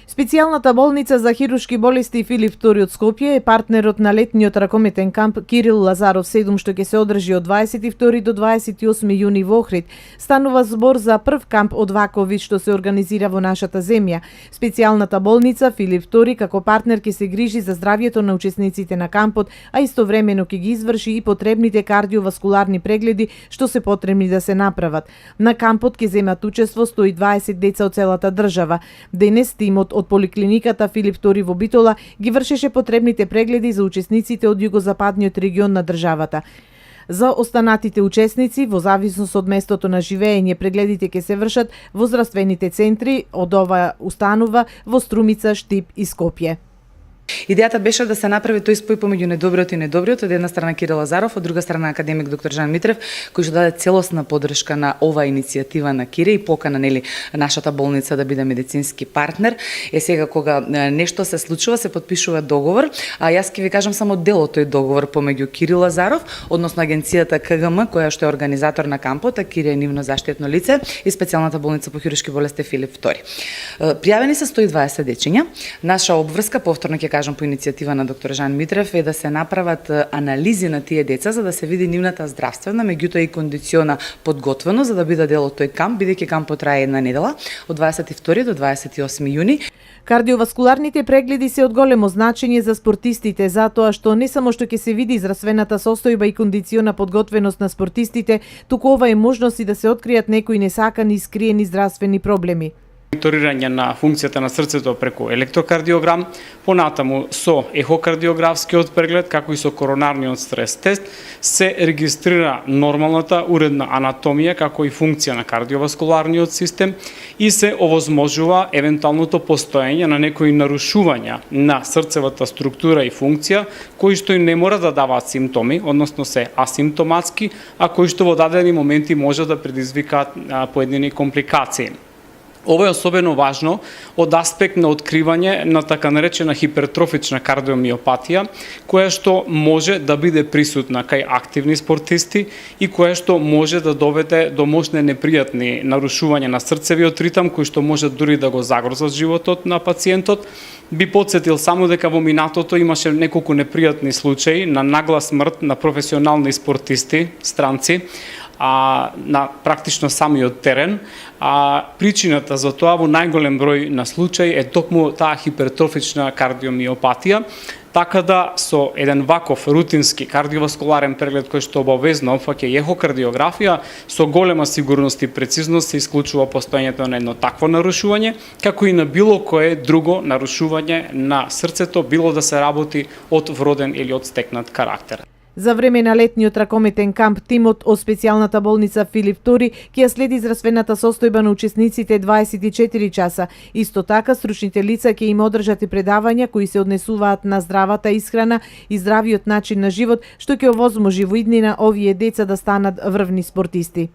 Специјалната болница за хируршки болести Филип II од Скопје е партнерот на летниот ракометен камп Кирил Лазаров 7, што ќе се одржи од 22 до 28 јуни во Охрид. Станува збор за прв камп од ваков вид што се организира во нашата земја. Специјалната болница Филип II како партнер ќе се грижи за здравјето на учесниците на кампот, а истовремено ќе ги изврши и потребните кардиоваскуларни прегледи што се потребни да се направат. На кампот ќе земат учество 120 деца од целата држава. Денес тимот од поликлиниката Филип II во Битола ги вршеше потребните прегледи за учесниците од југозападниот регион на државата. За останатите учесници, во зависност од местото на живење, прегледите ќе се вршат во здравствените центри од оваа установа во Струмица, Штип и Скопје. Идејата беше да се направи тој спој помеѓу недобриот и недобриот, од една страна Кирил Лазаров, од друга страна академик доктор Жан Митрев, кој што даде целосна поддршка на оваа иницијатива на Кире и покана нашата болница да биде медицински партнер. Сега кога нешто се случува, се подпишува договор, а јас ќе ви кажам само дел од тој договор помеѓу Кирил Лазаров, односно агенцијата КГМ, која што е организатор на кампот, а Кире е нивно заштитно лице, и специјалната болница по хируршки болести Филип II. Пријавени се 120 дечиња. Наша обврска, повторно ќе кажам по иницијатива на доктор Жан Митрев, е да се направат анализи на тие деца за да се види нивната здравствена, меѓутоа и кондициона подготвеност за да биде дел од тој камп, бидејќи кампот трае една недела од 22 до 28 јуни. Кардиоваскуларните прегледи се од големо значење за спортистите, затоа што не само што ќе се види здравствената состојба и кондициона подготвеност на спортистите, туку ова е можност и да се откријат некои несакани и скриени здравствени проблеми. Мониторирање на функцијата на срцето преку електрокардиограм, понатаму со ехокардиографскиот преглед, како и со коронарниот стрес тест, се регистрира нормалната уредна анатомија, како и функција на кардиоваскуларниот систем и се овозможува евентуалното постоење на некои нарушувања на срцевата структура и функција, кои што и не мора да даваат симптоми, односно се асимптоматски, а кои што во дадени моменти може да предизвикаат поедини компликации. Ова е особено важно од аспект на откривање на така наречена хипертрофична кардиомиопатија, која што може да биде присутна кај активни спортисти и која што може да доведе до мощни непријатни нарушувања на срцевиот ритам, кои што може дури да го загрозат животот на пациентот. Би подсетил само дека во минатото имаше неколку непријатни случаи на нагла смрт на професионални спортисти, странци, на практично самиот терен. Причината за тоа во најголем број на случаи е токму таа хипертрофична кардиомиопатија, така да со еден ваков рутински кардиоваскуларен преглед кој што обавезно опфаќа ехокардиографија, со голема сигурност и прецизност се исклучува постоењето на едно такво нарушување, како и на било кое друго нарушување на срцето, било да се работи од вроден или од стекнат карактер. За време на летниот ракометен камп, тимот од специјалната болница Филип II ќе ја следи здравствената состојба на учесниците 24 часа. Исто така, стручните лица ќе им одржат и предавања кои се однесуваат на здравата исхрана и здравиот начин на живот, што ќе овозможи во иднина овие деца да станат врвни спортисти.